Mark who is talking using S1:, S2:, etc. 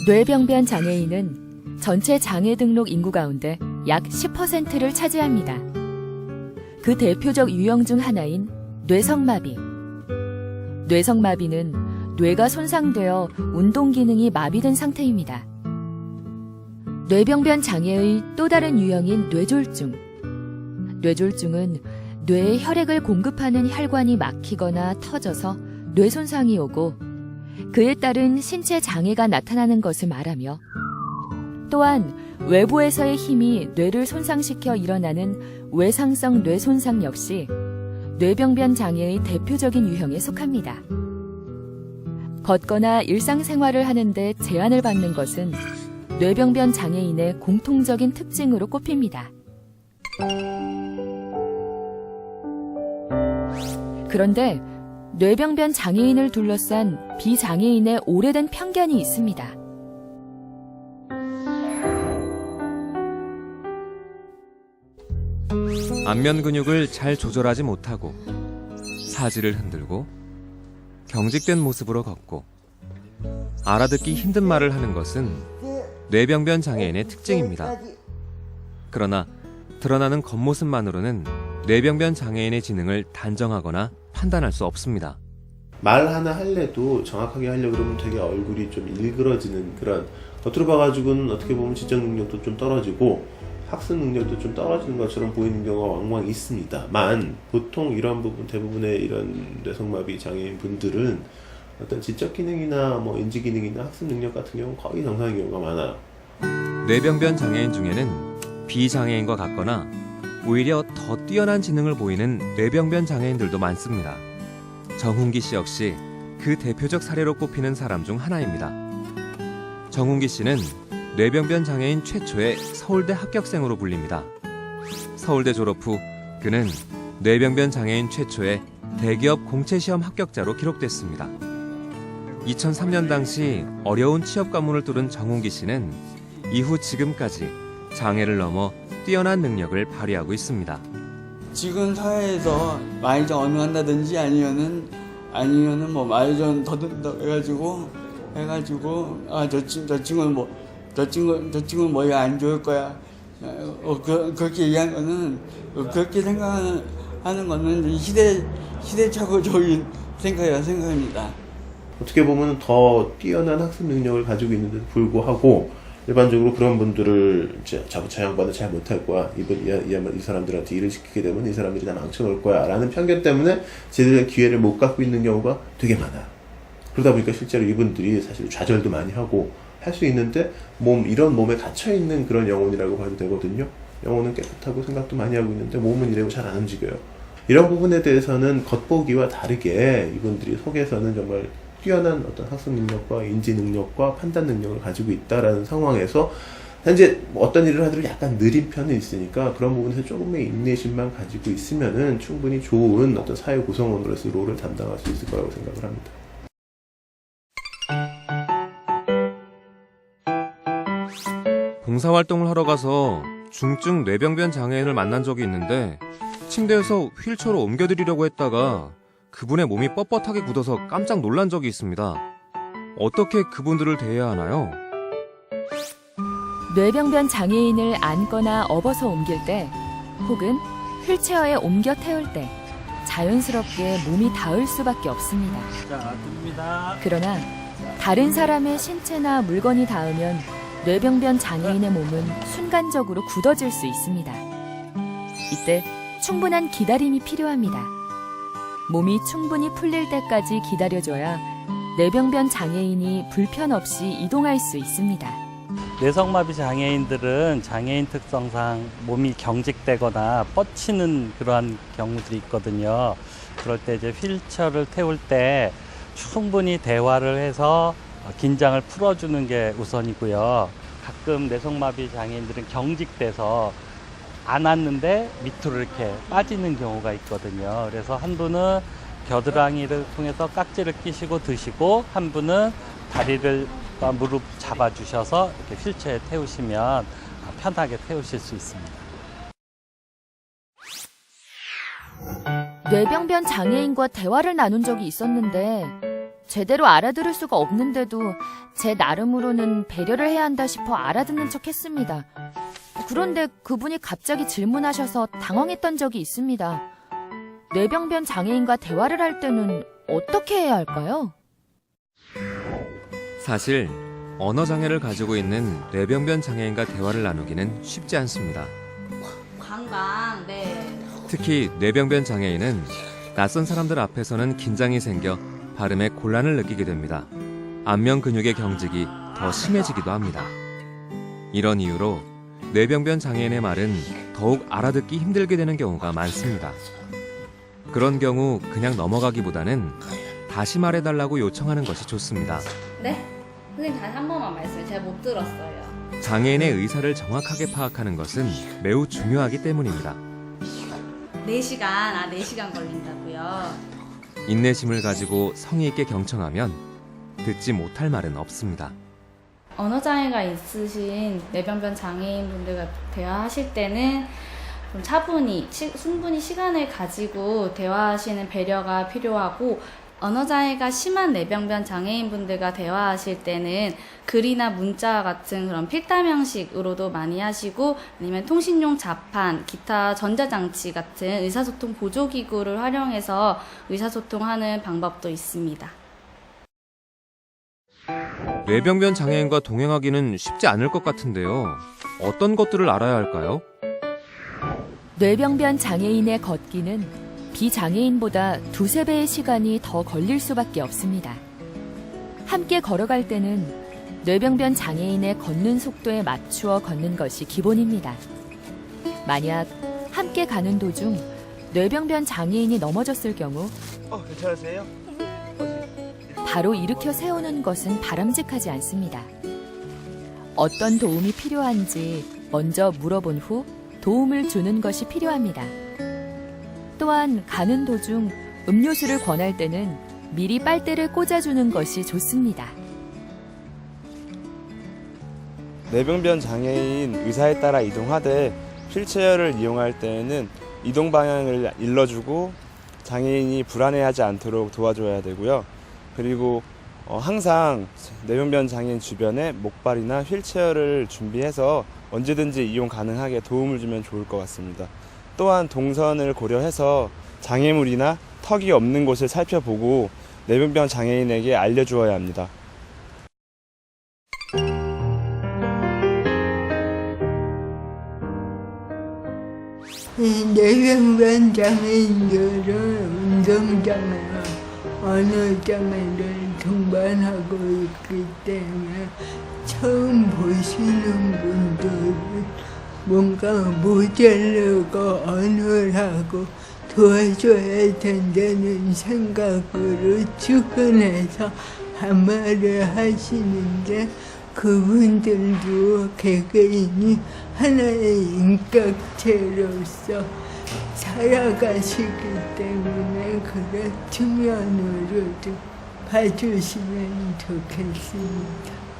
S1: 뇌병변 장애인은 전체 장애 등록 인구 가운데 약 10%를 차지합니다. 그 대표적 유형 중 하나인 뇌성마비. 뇌성마비는 뇌가 손상되어 운동 기능이 마비된 상태입니다. 뇌병변 장애의 또 다른 유형인 뇌졸중. 뇌졸중은 뇌에 혈액을 공급하는 혈관이 막히거나 터져서 뇌 손상이 오고 그에 따른 신체 장애가 나타나는 것을 말하며 또한 외부에서의 힘이 뇌를 손상시켜 일어나는 외상성 뇌 손상 역시 뇌병변 장애의 대표적인 유형에 속합니다. 걷거나 일상생활을 하는데 제한을 받는 것은 뇌병변 장애인의 공통적인 특징으로 꼽힙니다. 그런데 뇌병변 장애인을 둘러싼 비장애인의 오래된 편견이 있습니다.
S2: 안면 근육을 잘 조절하지 못하고 사지를 흔들고 경직된 모습으로 걷고 알아듣기 힘든 말을 하는 것은 뇌병변 장애인의 특징입니다. 그러나 드러나는 겉모습만으로는 뇌병변 장애인의 지능을 단정하거나 판단할 수 없습니다.
S3: 말 하나 할래도 정확하게 하려고 그러면 되게 얼굴이 좀 일그러지는 그런, 겉으로 봐가지고는 어떻게 보면 지적 능력도 좀 떨어지고 학습 능력도 좀 떨어지는 것처럼 보이는 경우가 왕왕 있습니다만, 보통 이러한 부분, 대부분의 이런 뇌성마비 장애인 분들은 어떤 지적 기능이나 뭐 인지 기능이나 학습 능력 같은 경우는 거의 정상인 경우가 많아요.
S2: 뇌병변 장애인 중에는 비장애인과 같거나 오히려 더 뛰어난 지능을 보이는 뇌병변 장애인들도 많습니다. 정훈기 씨 역시 그 대표적 사례로 꼽히는 사람 중 하나입니다. 정훈기 씨는 뇌병변 장애인 최초의 서울대 합격생으로 불립니다. 서울대 졸업 후 그는 뇌병변 장애인 최초의 대기업 공채시험 합격자로 기록됐습니다. 2003년 당시 어려운 취업 관문을 뚫은 정훈기 씨는 이후 지금까지 장애를 넘어 뛰어난 능력을 발휘하고 있습니다.
S4: 지금 사회에서 말이 좀 어명한다든지 아니면은 뭐 말이 좀 더듬더 해가지고 저 친구는 뭐가 안 좋을 거야. 그렇게 얘기하는 거는, 그렇게 생각하는 거는 시대착오적인 생각입니다.
S3: 어떻게 보면 더 뛰어난 학습 능력을 가지고 있는데도 불구하고 일반적으로 그런 분들을 저 양반은 잘 못할 거야, 이 사람들한테 일을 시키게 되면 이 사람들이 다 망쳐놓을 거야 라는 편견 때문에 제대로 기회를 못 갖고 있는 경우가 되게 많아요. 그러다 보니까 실제로 이분들이 사실 좌절도 많이 하고 할 수 있는데 이런 몸에 갇혀있는 그런 영혼이라고 봐도 되거든요. 영혼은 깨끗하고 생각도 많이 하고 있는데 몸은 이래고 잘 안 움직여요. 이런 부분에 대해서는 겉보기와 다르게 이분들이 속에서는 정말 뛰어난 어떤 학습 능력과 인지 능력과 판단 능력을 가지고 있다라는 상황에서 현재 어떤 일을 하더라도 약간 느린 편이 있으니까 그런 부분에서 조금의 인내심만 가지고 있으면은 충분히 좋은 어떤 사회 구성원으로서 롤을 담당할 수 있을 거라고 생각을 합니다.
S2: 봉사활동을 하러 가서 중증 뇌병변 장애인을 만난 적이 있는데 침대에서 휠체어로 옮겨드리려고 했다가 그분의 몸이 뻣뻣하게 굳어서 깜짝 놀란 적이 있습니다. 어떻게 그분들을 대해야 하나요?
S1: 뇌병변 장애인을 안거나 업어서 옮길 때 혹은 휠체어에 옮겨 태울 때 자연스럽게 몸이 닿을 수밖에 없습니다.
S4: 자, 듭니다.
S1: 그러나 다른 사람의 신체나 물건이 닿으면 뇌병변 장애인의 몸은 순간적으로 굳어질 수 있습니다. 이때 충분한 기다림이 필요합니다. 몸이 충분히 풀릴 때까지 기다려줘야 뇌병변 장애인이 불편 없이 이동할 수 있습니다.
S5: 뇌성마비 장애인들은 장애인 특성상 몸이 경직되거나 뻗치는 그러한 경우들이 있거든요. 그럴 때 이제 휠체어를 태울 때 충분히 대화를 해서 긴장을 풀어주는 게 우선이고요. 가끔 뇌성마비 장애인들은 경직돼서 안 왔는데 밑으로 이렇게 빠지는 경우가 있거든요. 그래서 한 분은 겨드랑이를 통해서 깍지를 끼시고 드시고, 한 분은 다리를 무릎 잡아주셔서 이렇게 휠체어에 태우시면 편하게 태우실 수 있습니다.
S1: 뇌병변 장애인과 대화를 나눈 적이 있었는데 제대로 알아들을 수가 없는데도 제 나름으로는 배려를 해야 한다 싶어 알아듣는 척 했습니다. 그런데 그분이 갑자기 질문하셔서 당황했던 적이 있습니다. 뇌병변 장애인과 대화를 할 때는 어떻게 해야 할까요?
S2: 사실 언어 장애를 가지고 있는 뇌병변 장애인과 대화를 나누기는 쉽지 않습니다.
S6: 관광, 네.
S2: 특히 뇌병변 장애인은 낯선 사람들 앞에서는 긴장이 생겨 발음에 곤란을 느끼게 됩니다. 안면 근육의 경직이 더 심해지기도 합니다. 이런 이유로 뇌병변 장애인의 말은 더욱 알아듣기 힘들게 되는 경우가 많습니다. 그런 경우 그냥 넘어가기보다는 다시 말해달라고 요청하는 것이 좋습니다.
S6: 네? 선생님 다시 한 번만 말씀해. 제가 못 들었어요.
S2: 장애인의 의사를 정확하게 파악하는 것은 매우 중요하기 때문입니다.
S6: 4시간, 4시간 걸린다고요?
S2: 인내심을 가지고 성의 있게 경청하면 듣지 못할 말은 없습니다.
S6: 언어장애가 있으신 뇌병변 장애인분들과 대화하실 때는 좀 차분히, 충분히 시간을 가지고 대화하시는 배려가 필요하고, 언어장애가 심한 뇌병변 장애인분들과 대화하실 때는 글이나 문자 같은 그런 필담 형식으로도 많이 하시고, 아니면 통신용 자판, 기타 전자장치 같은 의사소통 보조기구를 활용해서 의사소통하는 방법도 있습니다.
S2: 뇌병변 장애인과 동행하기는 쉽지 않을 것 같은데요. 어떤 것들을 알아야 할까요?
S1: 뇌병변 장애인의 걷기는 비장애인보다 2~3배의 시간이 더 걸릴 수밖에 없습니다. 함께 걸어갈 때는 뇌병변 장애인의 걷는 속도에 맞추어 걷는 것이 기본입니다. 만약 함께 가는 도중 뇌병변 장애인이 넘어졌을 경우
S7: 괜찮으세요?
S1: 바로 일으켜 세우는 것은 바람직하지 않습니다. 어떤 도움이 필요한지 먼저 물어본 후 도움을 주는 것이 필요합니다. 또한 가는 도중 음료수를 권할 때는 미리 빨대를 꽂아주는 것이 좋습니다.
S7: 뇌병변 장애인 의사에 따라 이동하되 휠체어를 이용할 때에는 이동 방향을 일러주고 장애인이 불안해하지 않도록 도와줘야 되고요. 그리고 항상 뇌병변 장애인 주변에 목발이나 휠체어를 준비해서 언제든지 이용 가능하게 도움을 주면 좋을 것 같습니다. 또한 동선을 고려해서 장애물이나 턱이 없는 곳을 살펴보고 뇌병변 장애인에게 알려주어야 합니다.
S8: 뇌병변 장애인들은 운동장애나 언어장애를 동반하고 있기 때문에 처음 보시는 분들은 뭔가 모자르고 어눌하고 도와줘야 된다는 생각으로 출근해서 반말을 하시는데, 그분들도 개개인이 하나의 인격체로서 살아가시기 때문에 그런 측면으로도 봐주시면 좋겠습니다.